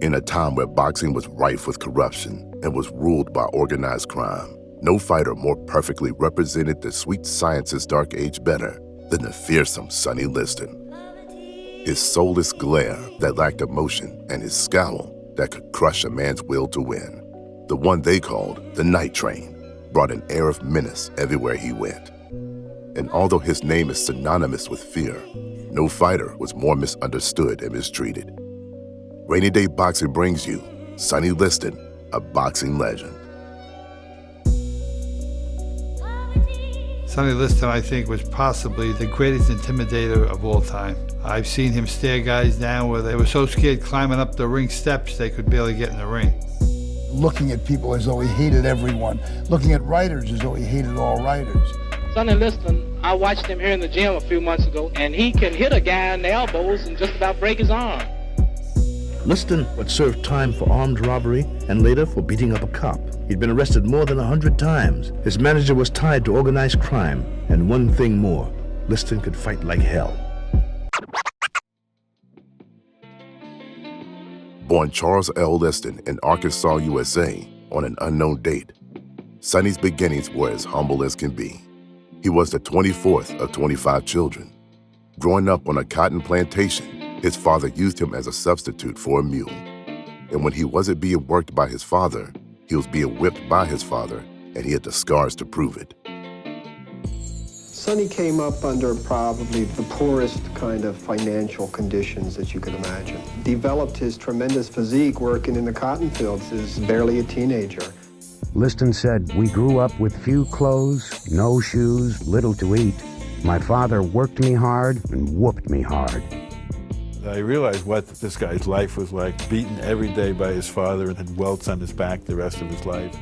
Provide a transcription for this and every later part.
In a time where boxing was rife with corruption and was ruled by organized crime, no fighter more perfectly represented the sweet science's dark age better than the fearsome Sonny Liston. His soulless glare that lacked emotion and his scowl that could crush a man's will to win, the one they called the Night Train, brought an air of menace everywhere he went. And although his name is synonymous with fear, no fighter was more misunderstood and mistreated. Rainy Day Boxing brings you Sonny Liston, a boxing legend. Sonny Liston, I think, was possibly the greatest intimidator of all time. I've seen him stare guys down where they were so scared climbing up the ring steps they could barely get in the ring. Looking at people as though he hated everyone. Looking at writers as though he hated all writers. Sonny Liston, I watched him here in the gym a few months ago, and he can hit a guy in the elbows and just about break his arm. Liston would serve time for armed robbery and later for beating up a cop. He'd been arrested more than 100 times. His manager was tied to organized crime. And one thing more, Liston could fight like hell. Born Charles L. Liston in Arkansas, USA, on an unknown date, Sonny's beginnings were as humble as can be. He was the 24th of 25 children. Growing up on a cotton plantation, his father used him as a substitute for a mule. And when he wasn't being worked by his father, he was being whipped by his father, and he had the scars to prove it. Sonny came up under probably the poorest kind of financial conditions that you could imagine. Developed his tremendous physique working in the cotton fields as barely a teenager. Liston said, "We grew up with few clothes, no shoes, little to eat. My father worked me hard and whooped me hard." I realized what this guy's life was like, beaten every day by his father and had welts on his back the rest of his life.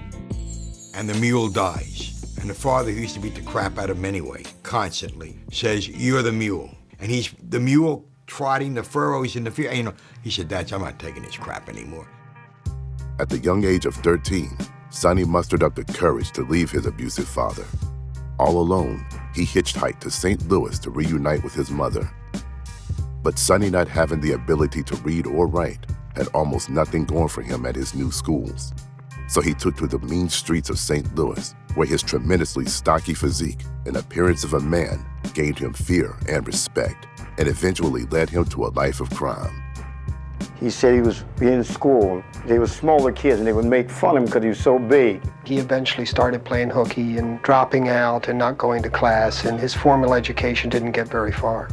And the mule dies. And the father, who used to beat the crap out of him anyway, constantly, says, "You're the mule." And he's the mule trotting the furrows in the field. You know, he said, "Dad, I'm not taking this crap anymore." At the young age of 13, Sonny mustered up the courage to leave his abusive father. All alone, he hitchhiked to St. Louis to reunite with his mother. But Sonny, not having the ability to read or write, had almost nothing going for him at his new schools. So he took to the mean streets of St. Louis, where his tremendously stocky physique and appearance of a man gained him fear and respect, and eventually led him to a life of crime. He said he was in school. They were smaller kids, and they would make fun of him because he was so big. He eventually started playing hooky and dropping out and not going to class, and his formal education didn't get very far.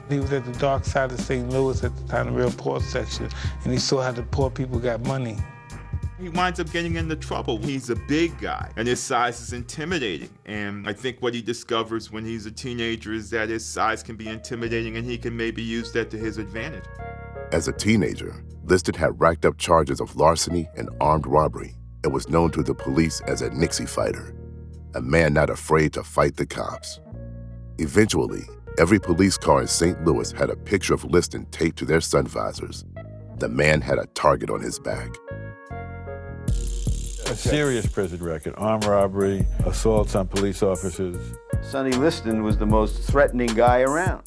He was at the dark side of St. Louis at the time, the real poor section, and he saw how the poor people got money. He winds up getting into trouble. He's a big guy, and his size is intimidating. And I think what he discovers when he's a teenager is that his size can be intimidating, and he can maybe use that to his advantage. As a teenager, Liston had racked up charges of larceny and armed robbery and was known to the police as a Nixie fighter, a man not afraid to fight the cops. Eventually, every police car in St. Louis had a picture of Liston taped to their sun visors. The man had a target on his back. A serious prison record, armed robbery, assaults on police officers. Sonny Liston was the most threatening guy around.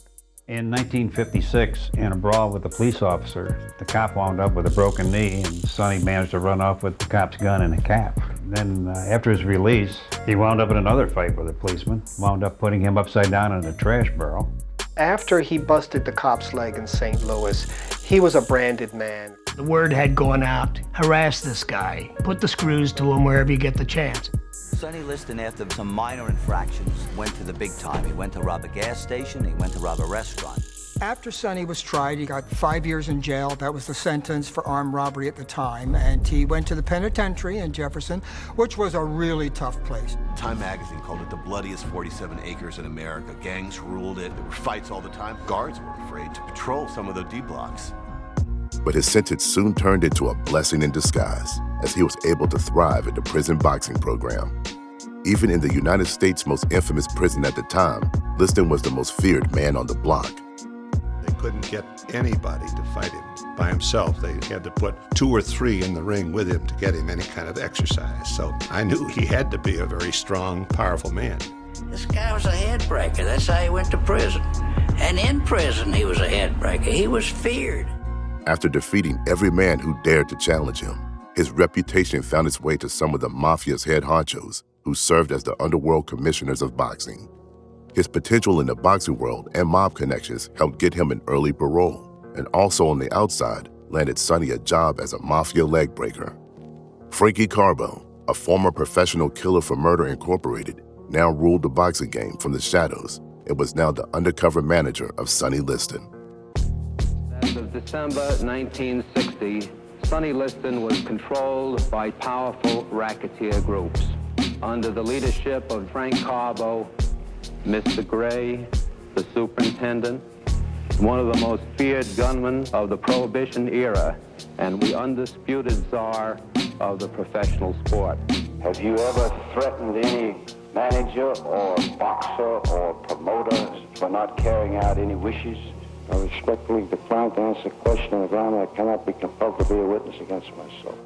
In 1956, in a brawl with a police officer, the cop wound up with a broken knee, and Sonny managed to run off with the cop's gun and a cap. Then, after his release, he wound up in another fight with a policeman, wound up putting him upside down in a trash barrel. After he busted the cop's leg in St. Louis, he was a branded man. The word had gone out, harass this guy, put the screws to him wherever you get the chance. Sonny Liston, after some minor infractions, went to the big time. He went to rob a gas station, he went to rob a restaurant. After Sonny was tried, he got 5 years in jail. That was the sentence for armed robbery at the time. And he went to the penitentiary in Jefferson, which was a really tough place. Time magazine called it the bloodiest 47 acres in America. Gangs ruled it. There were fights all the time. Guards were afraid to patrol some of the D blocks. But his sentence soon turned into a blessing in disguise, as he was able to thrive in the prison boxing program. Even in the United States' most infamous prison at the time, Liston was the most feared man on the block. They couldn't get anybody to fight him by himself. They had to put 2 or 3 in the ring with him to get him any kind of exercise. So I knew he had to be a very strong, powerful man. This guy was a headbreaker. That's how he went to prison. And in prison, he was a headbreaker. He was feared. After defeating every man who dared to challenge him, his reputation found its way to some of the mafia's head honchos who served as the underworld commissioners of boxing. His potential in the boxing world and mob connections helped get him an early parole, and also on the outside landed Sonny a job as a mafia leg breaker. Frankie Carbo, a former professional killer for Murder Incorporated, now ruled the boxing game from the shadows and was now the undercover manager of Sonny Liston. As of December 1960, Sonny Liston was controlled by powerful racketeer groups under the leadership of Frank Carbo, Mr. Gray, the superintendent, one of the most feared gunmen of the Prohibition era, and the undisputed czar of the professional sport. Have you ever threatened any manager or boxer or promoter for not carrying out any wishes? I respectfully decline to answer the question on the ground that I cannot be compelled to be a witness against myself.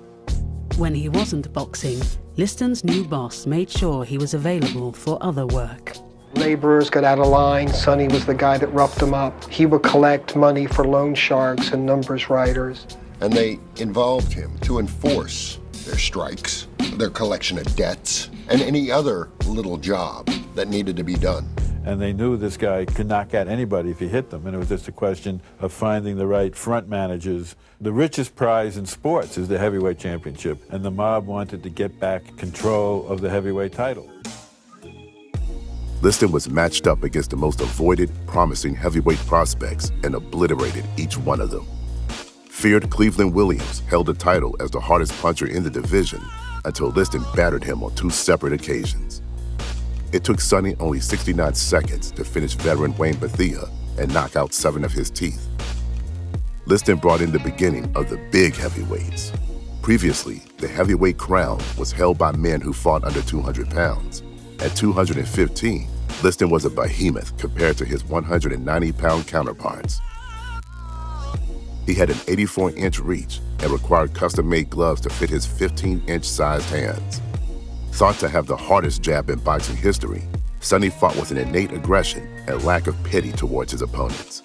When he wasn't boxing, Liston's new boss made sure he was available for other work. Laborers got out of line. Sonny was the guy that roughed them up. He would collect money for loan sharks and numbers writers. And they involved him to enforce their strikes, their collection of debts, and any other little job that needed to be done. And they knew this guy could knock out anybody if he hit them, and it was just a question of finding the right front managers. The richest prize in sports is the heavyweight championship, and the mob wanted to get back control of the heavyweight title. Liston was matched up against the most avoided, promising heavyweight prospects and obliterated each one of them. Feared Cleveland Williams held the title as the hardest puncher in the division until Liston battered him on 2 separate occasions. It took Sonny only 69 seconds to finish veteran Wayne Bethea and knock out 7 of his teeth. Liston brought in the beginning of the big heavyweights. Previously, the heavyweight crown was held by men who fought under 200 pounds. At 215, Liston was a behemoth compared to his 190-pound counterparts. He had an 84-inch reach and required custom-made gloves to fit his 15-inch sized hands. Thought to have the hardest jab in boxing history, Sonny fought with an innate aggression and lack of pity towards his opponents.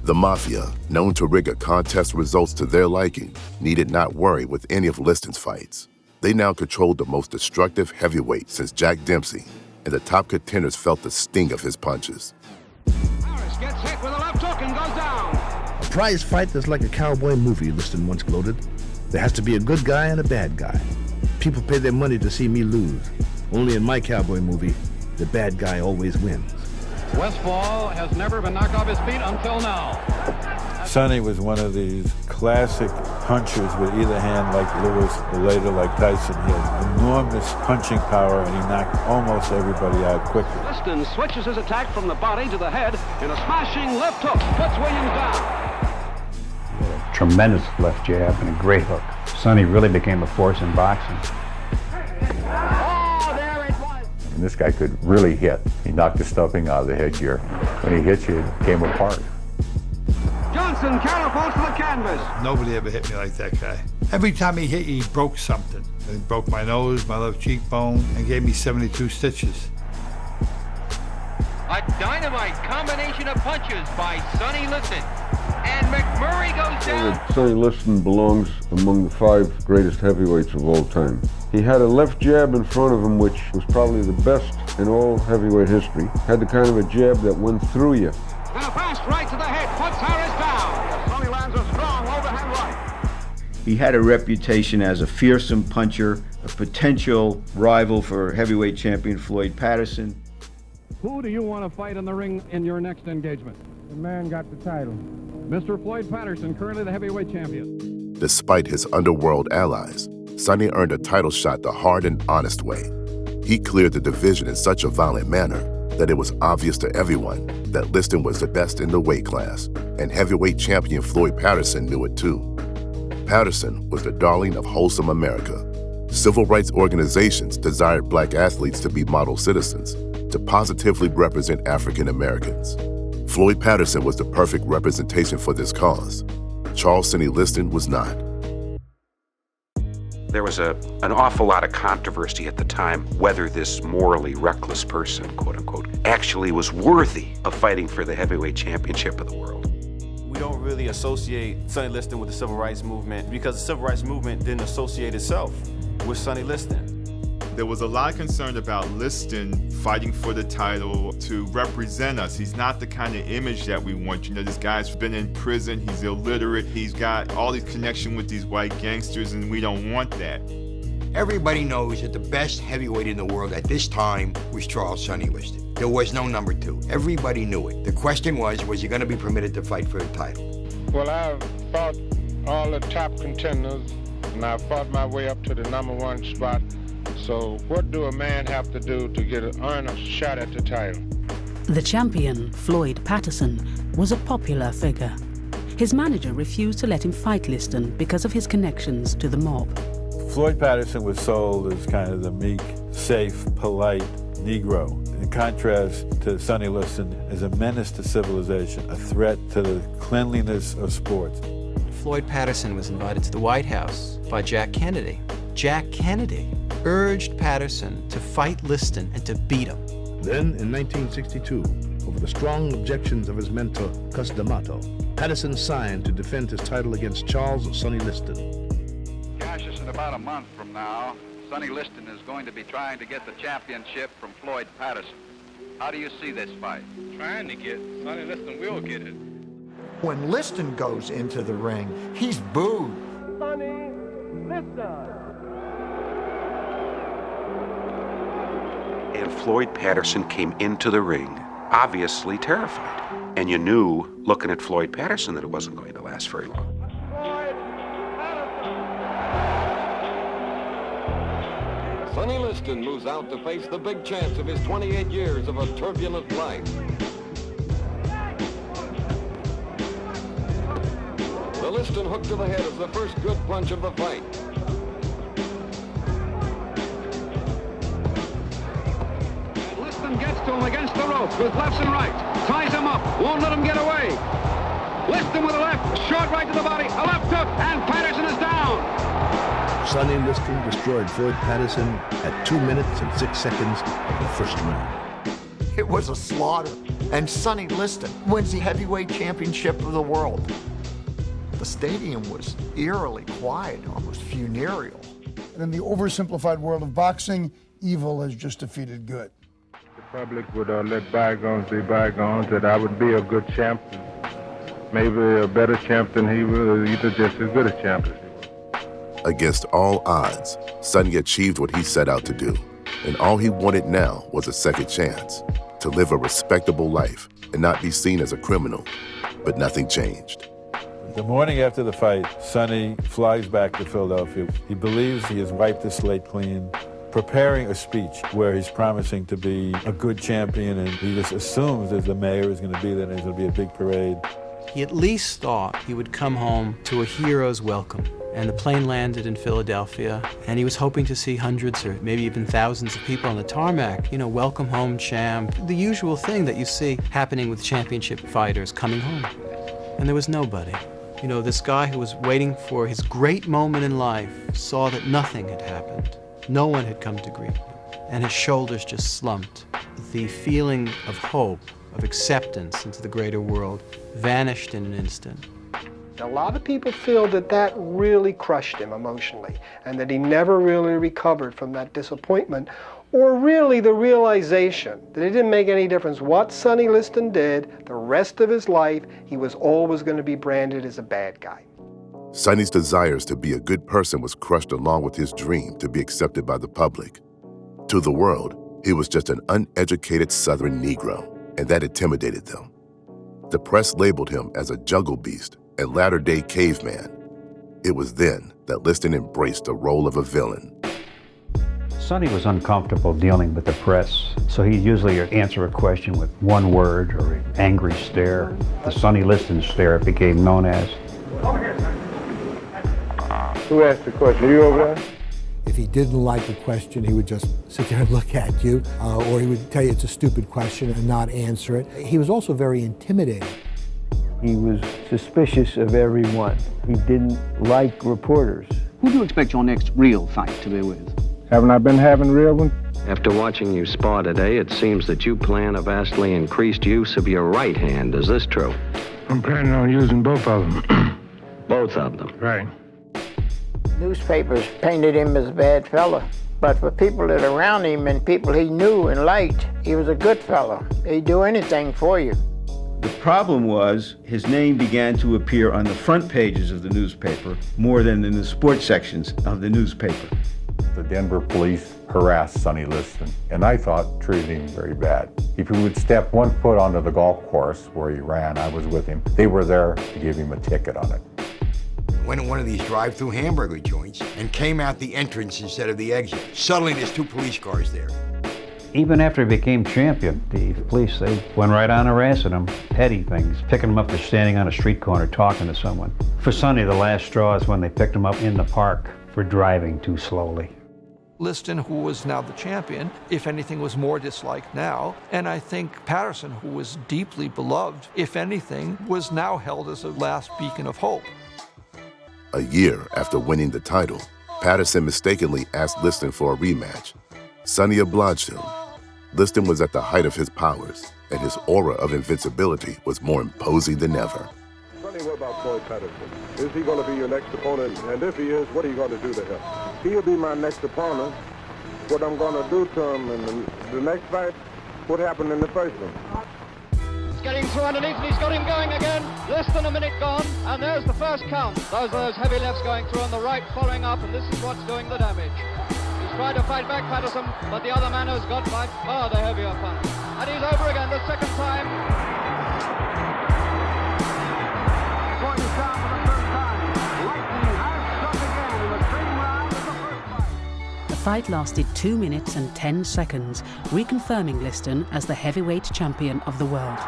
The Mafia, known to rig a contest results to their liking, needed not worry with any of Liston's fights. They now controlled the most destructive heavyweight since Jack Dempsey, and the top contenders felt the sting of his punches. Harris gets hit with a left hook and goes down. A prize fight is like a cowboy movie, Liston once gloated. There has to be a good guy and a bad guy. People pay their money to see me lose. Only in my cowboy movie, the bad guy always wins. Westfall has never been knocked off his feet until now. Sonny was one of these classic punchers with either hand, like Lewis, or later like Tyson. He had enormous punching power, and he knocked almost everybody out quickly. Liston switches his attack from the body to the head in a smashing left hook, puts Williams down. Tremendous left jab and a great hook. Sonny really became a force in boxing. Oh, there it was. And this guy could really hit. He knocked the stuffing out of the headgear. When he hit you, it came apart. Johnson catapults to the canvas. Nobody ever hit me like that guy. Every time he hit, he broke something. He broke my nose, my left cheekbone, and gave me 72 stitches. A dynamite combination of punches by Sonny Liston. And McMurray goes down. Sonny Liston belongs among the 5 greatest heavyweights of all time. He had a left jab in front of him, which was probably the best in all heavyweight history. Had the kind of a jab that went through you. And a fast right to the head puts Harris down. Sonny lands a strong overhand right. He had a reputation as a fearsome puncher, a potential rival for heavyweight champion Floyd Patterson. Who do you want to fight in the ring in your next engagement? The man got the title. Mr. Floyd Patterson, currently the heavyweight champion. Despite his underworld allies, Sonny earned a title shot the hard and honest way. He cleared the division in such a violent manner that it was obvious to everyone that Liston was the best in the weight class, and heavyweight champion Floyd Patterson knew it too. Patterson was the darling of wholesome America. Civil rights organizations desired black athletes to be model citizens, to positively represent African Americans. Floyd Patterson was the perfect representation for this cause. Charles Sonny Liston was not. There was an awful lot of controversy at the time whether this morally reckless person, quote unquote, actually was worthy of fighting for the heavyweight championship of the world. We don't really really associate Sonny Liston with the civil rights movement because the civil rights movement didn't associate itself with Sonny Liston. There was a lot of concern about Liston fighting for the title to represent us. He's not the kind of image that we want. You know, this guy's been in prison, he's illiterate, he's got all these connections with these white gangsters, and we don't want that. Everybody knows that the best heavyweight in the world at this time was Charles Sonny Liston. There was no number two. Everybody knew it. The question was he going to be permitted to fight for the title? Well, I've fought all the top contenders, and I've fought my way up to the #1 spot. So what do a man have to do to earn a shot at the title? The champion, Floyd Patterson, was a popular figure. His manager refused to let him fight Liston because of his connections to the mob. Floyd Patterson was sold as kind of the meek, safe, polite Negro, in contrast to Sonny Liston as a menace to civilization, a threat to the cleanliness of sports. Floyd Patterson was invited to the White House by Jack Kennedy. Jack Kennedy urged Patterson to fight Liston and to beat him. Then, in 1962, over the strong objections of his mentor, Cus D'Amato, Patterson signed to defend his title against Charles Sonny Liston. Cassius, in about a month from now, Sonny Liston is going to be trying to get the championship from Floyd Patterson. How do you see this fight? Trying to get Sonny Liston will get it. When Liston goes into the ring, he's booed. Sonny Liston! And Floyd Patterson came into the ring, obviously terrified. And you knew, looking at Floyd Patterson, that it wasn't going to last very long. Sonny Liston moves out to face the big chance of his 28 years of a turbulent life. The Liston hook to the head is the first good punch of the fight. And Liston gets to him against the ropes with lefts and rights. Ties him up, won't let him get away. Liston with a left, a short right to the body, a left hook, and Patterson is down. Sonny Liston destroyed Floyd Patterson at 2 minutes and 6 seconds of the first round. It was a slaughter, and Sonny Liston wins the heavyweight championship of the world. The stadium was eerily quiet, almost funereal. And in the oversimplified world of boxing, evil has just defeated good. The public would let bygones be bygones, that I would be a good champ, maybe a better champ than he was, either just as good a champ as he was. Against all odds, Sonny achieved what he set out to do, and all he wanted now was a second chance, to live a respectable life and not be seen as a criminal. But nothing changed. The morning after the fight, Sonny flies back to Philadelphia. He believes he has wiped the slate clean, preparing a speech where he's promising to be a good champion, and he just assumes that the mayor is going to be there and there's going to be a big parade. He at least thought he would come home to a hero's welcome. And the plane landed in Philadelphia, and he was hoping to see hundreds or maybe even thousands of people on the tarmac. You know, welcome home, champ. The usual thing that you see happening with championship fighters coming home. And there was nobody. You know, this guy who was waiting for his great moment in life saw that nothing had happened. No one had come to greet him, and his shoulders just slumped. The feeling of hope, of acceptance into the greater world, vanished in an instant. A lot of people feel that that really crushed him emotionally, and that he never really recovered from that disappointment, or really the realization that it didn't make any difference what Sonny Liston did. The rest of his life, he was always going to be branded as a bad guy. Sonny's desires to be a good person was crushed along with his dream to be accepted by the public. To the world, he was just an uneducated Southern Negro, and that intimidated them. The press labeled him as a jungle beast and latter-day caveman. It was then that Liston embraced the role of a villain. Sonny was uncomfortable dealing with the press, so he'd usually answer a question with one word or an angry stare. The Sonny Liston stare it became known as. Who asked the question? Are you over there? If he didn't like a question, he would just sit there and look at you, or he would tell you it's a stupid question and not answer it. He was also very intimidating. He was suspicious of everyone. He didn't like reporters. Who do you expect your next real fight to be with? Haven't I been having real ones? After watching you spar today, it seems that you plan a vastly increased use of your right hand. Is this true? I'm planning on using both of them. Both of them? Right. Newspapers painted him as a bad fella, but for people that are around him and people he knew and liked, he was a good fella. He'd do anything for you. The problem was his name began to appear on the front pages of the newspaper more than in the sports sections of the newspaper. The Denver police harassed Sonny Liston, and I thought treated him very bad. If he would step 1 foot onto the golf course where he ran, I was with him. They were there to give him a ticket on it. Went in one of these drive-through hamburger joints and came out the entrance instead of the exit. Suddenly there's 2 police cars there. Even after he became champion, the police, they went right on harassing him. Petty things, picking him up for standing on a street corner talking to someone. For Sonny, the last straw is when they picked him up in the park for driving too slowly. Liston, who was now the champion, if anything, was more disliked now. And I think Patterson, who was deeply beloved, if anything, was now held as a last beacon of hope. A year after winning the title, Patterson mistakenly asked Liston for a rematch. Sonny obliged him. Liston was at the height of his powers, and his aura of invincibility was more imposing than ever. Sonny, what about Floyd Patterson? Is he going to be your next opponent? And if he is, what are you going to do to him? He'll be my next opponent. What I'm going to do to him in the next fight, what happened in the first one. He's getting through underneath, and he's got him going again. Less than a minute gone, and there's the first count. Those are those heavy lefts going through, and the right following up, and this is what's doing the damage. He's tried to fight back Patterson, but the other man has got by far the heavier punch. And he's over again the second time. Going down for the third time. Lightning has struck again in the same round as the first fight. The fight lasted 2 minutes and 10 seconds, reconfirming Liston as the heavyweight champion of the world.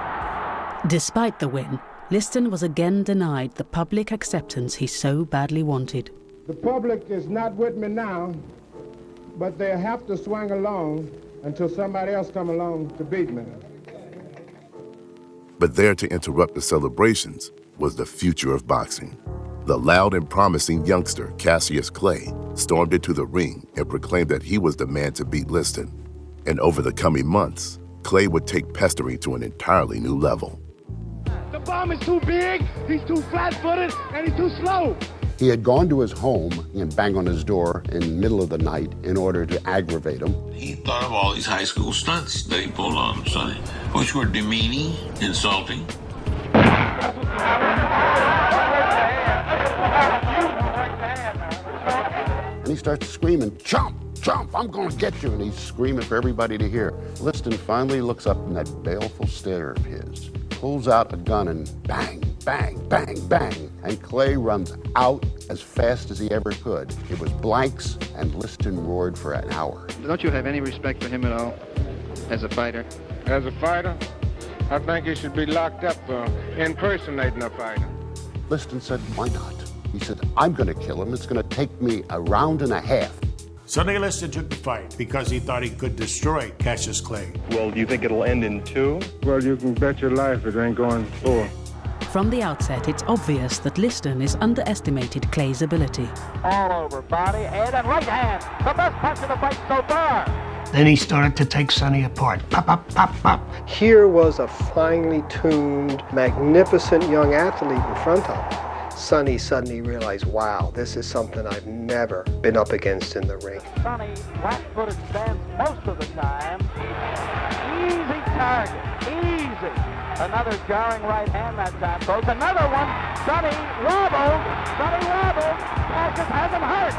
Despite the win, Liston was again denied the public acceptance he so badly wanted. The public is not with me now, but they have to swing along until somebody else come along to beat me. But there to interrupt the celebrations was the future of boxing. The loud and promising youngster, Cassius Clay, stormed into the ring and proclaimed that he was the man to beat Liston. And over the coming months, Clay would take pestering to an entirely new level. The bomb is too big, he's too flat-footed, and he's too slow. He had gone to his home and banged on his door in the middle of the night in order to aggravate him. He thought of all these high school stunts that he pulled on him, Sonny, which were demeaning, insulting. And he starts screaming, "Chump, chump, I'm gonna get you." And he's screaming for everybody to hear. Liston finally looks up in that baleful stare of his, pulls out a gun and bang, bang, bang, bang. And Clay runs out as fast as he ever could. It was blanks, and Liston roared for an hour. Don't you have any respect for him at all, as a fighter? As a fighter, I think he should be locked up for impersonating a fighter. Liston said, "Why not?" He said, "I'm gonna kill him. It's gonna take me a round and a half." Sonny Liston took the fight because he thought he could destroy Cassius Clay. Well, do you think it'll end in 2? Well, you can bet your life it ain't going 4. From the outset, it's obvious that Liston is underestimated Clay's ability. All over, body, head, and right hand. The best punch of the fight so far. Then he started to take Sonny apart. Pop, pop, pop, pop. Here was a finely tuned, magnificent young athlete in front of him. Sonny suddenly realized, wow, this is something I've never been up against in the ring. Sonny, flat-footed stance most of the time. Easy target, easy. Another jarring right hand that time, folks. Another one. Sonny wobbled. Sonny wobbled. Cassius has him hurt.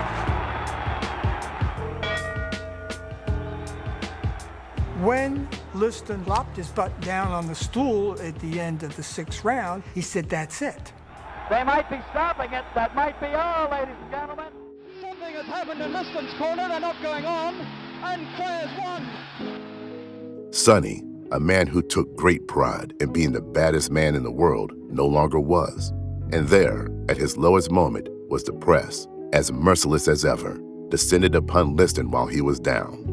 When Liston flopped his butt down on the stool at the end of the 6th round, he said, "That's it." They might be stopping it. That might be all, ladies and gentlemen. Something has happened in Liston's corner. They're not going on. And Clay has won. Sonny, a man who took great pride in being the baddest man in the world, no longer was. And there, at his lowest moment, was the press, as merciless as ever, descended upon Liston while he was down.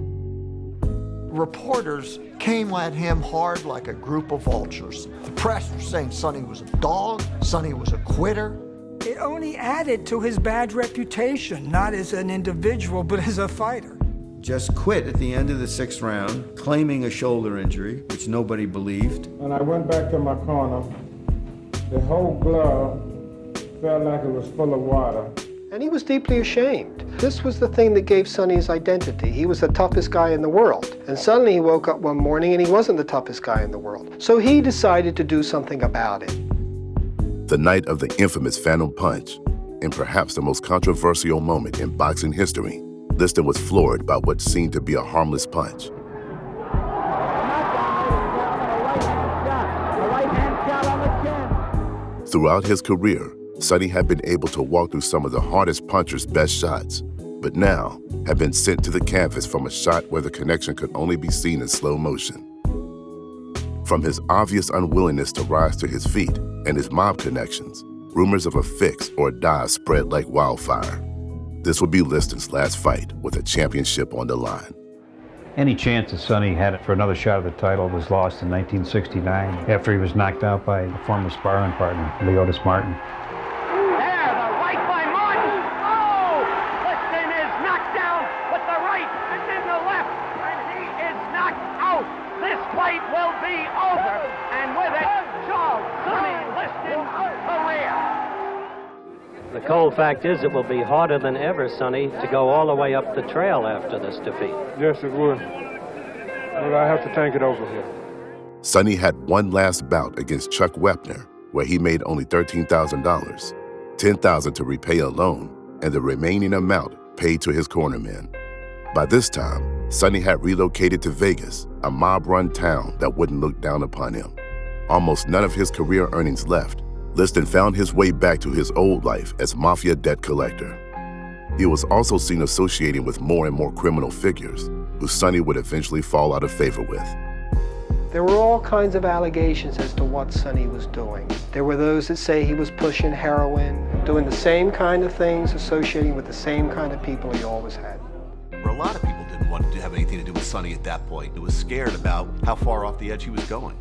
Reporters came at him hard like a group of vultures. The press was saying Sonny was a dog, Sonny was a quitter. It only added to his bad reputation, not as an individual, but as a fighter. Just quit at the end of the 6th round, claiming a shoulder injury, which nobody believed. And I went back to my corner, The whole glove felt like it was full of water. And he was deeply ashamed. This was the thing that gave Sonny his identity. He was the toughest guy in the world. And suddenly he woke up one morning and he wasn't the toughest guy in the world. So he decided to do something about it. The night of the infamous Phantom Punch, and perhaps the most controversial moment in boxing history, Liston was floored by what seemed to be a harmless punch. Throughout his career, Sonny had been able to walk through some of the hardest punchers' best shots, but now had been sent to the canvas from a shot where the connection could only be seen in slow motion. From his obvious unwillingness to rise to his feet and his mob connections, rumors of a fix or a dive spread like wildfire. This would be Liston's last fight with a championship on the line. Any chance that Sonny had for another shot at the title was lost in 1969 after he was knocked out by a former sparring partner, Leotis Martin. The cold fact is it will be harder than ever, Sonny, to go all the way up the trail after this defeat. Yes, it would. But I have to tank it over here. Sonny had one last bout against Chuck Wepner, where he made only $13,000, $10,000 to repay a loan, and the remaining amount paid to his cornermen. By this time, Sonny had relocated to Vegas, a mob-run town that wouldn't look down upon him. Almost none of his career earnings left. Liston found his way back to his old life as mafia debt collector. He was also seen associating with more and more criminal figures, who Sonny would eventually fall out of favor with. There were all kinds of allegations as to what Sonny was doing. There were those that say he was pushing heroin, doing the same kind of things, associating with the same kind of people he always had. A lot of people didn't want to have anything to do with Sonny at that point. They was scared about how far off the edge he was going.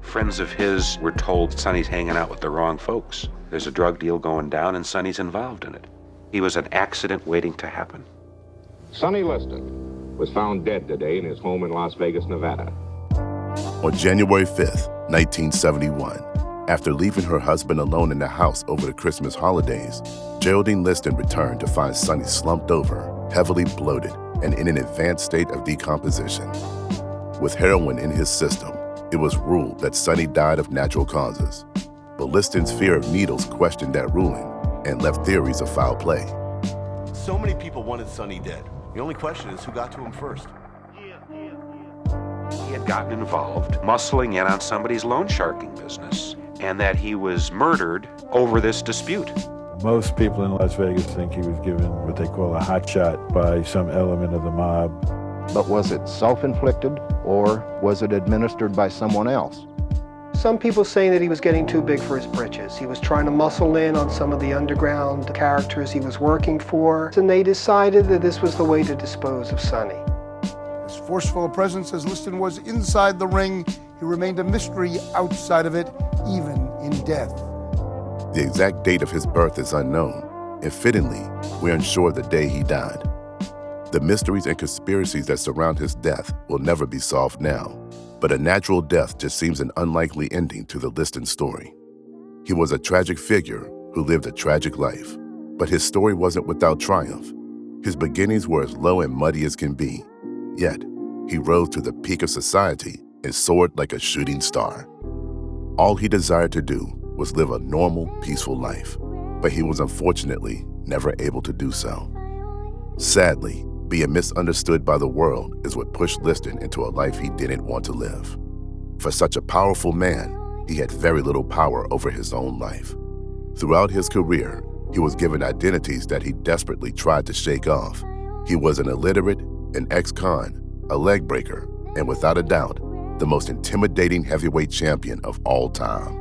Friends of his were told Sonny's hanging out with the wrong folks. There's a drug deal going down and Sonny's involved in it. He was an accident waiting to happen. Sonny Liston was found dead today in his home in Las Vegas, Nevada. On January 5th, 1971, after leaving her husband alone in the house over the Christmas holidays, Geraldine Liston returned to find Sonny slumped over, heavily bloated, and in an advanced state of decomposition. With heroin in his system, it was ruled that Sonny died of natural causes. But Liston's fear of needles questioned that ruling and left theories of foul play. So many people wanted Sonny dead. The only question is who got to him first. He had gotten involved, muscling in on somebody's loan sharking business, and that he was murdered over this dispute. Most people in Las Vegas think he was given what they call a hot shot by some element of the mob. But was it self-inflicted or was it administered by someone else? Some people saying that he was getting too big for his britches. He was trying to muscle in on some of the underground characters he was working for, and they decided that this was the way to dispose of Sonny. As forceful a presence as Liston was inside the ring, he remained a mystery outside of it, even in death. The exact date of his birth is unknown, and fittingly, we're unsure the day he died. The mysteries and conspiracies that surround his death will never be solved now, but a natural death just seems an unlikely ending to the Liston story. He was a tragic figure who lived a tragic life, but his story wasn't without triumph. His beginnings were as low and muddy as can be, yet he rose to the peak of society and soared like a shooting star. All he desired to do was live a normal, peaceful life, but he was unfortunately never able to do so. Sadly, being misunderstood by the world is what pushed Liston into a life he didn't want to live. For such a powerful man, he had very little power over his own life. Throughout his career, he was given identities that he desperately tried to shake off. He was an illiterate, an ex-con, a leg breaker, and without a doubt, the most intimidating heavyweight champion of all time.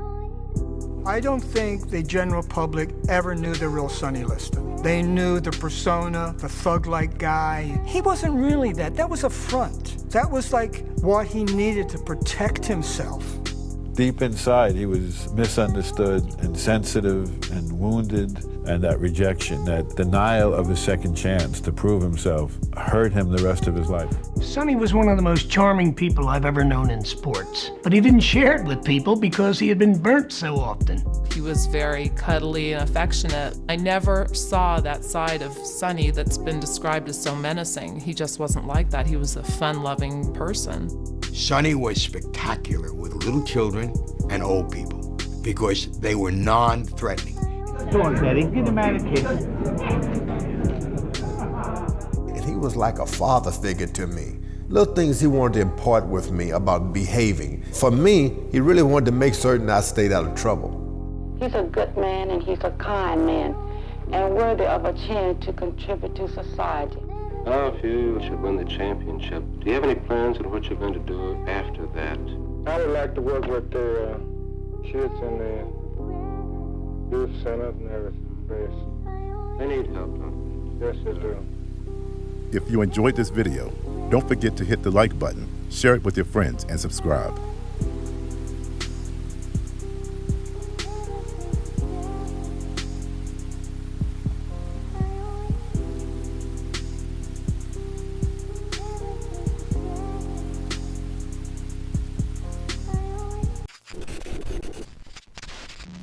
I don't think the general public ever knew the real Sonny Liston. They knew the persona, the thug-like guy. He wasn't really that. That was a front. That was like what he needed to protect himself. Deep inside, he was misunderstood and sensitive and wounded, and that rejection, that denial of a second chance to prove himself, hurt him the rest of his life. Sonny was one of the most charming people I've ever known in sports, but he didn't share it with people because he had been burnt so often. He was very cuddly and affectionate. I never saw that side of Sonny that's been described as so menacing. He just wasn't like that. He was a fun-loving person. Sonny was spectacular with little children and old people because they were non-threatening. Go on, Betty, give the man a kiss. And he was like a father figure to me. Little things he wanted to impart with me about behaving. For me, he really wanted to make certain I stayed out of trouble. He's a good man and he's a kind man and worthy of a chance to contribute to society. Now, if you should win the championship, do you have any plans on what you're going to do after that? I would like to work with the kids in the youth centers and everything. They need help, huh? Yes, they do. If you enjoyed this video, don't forget to hit the like button, share it with your friends, and subscribe.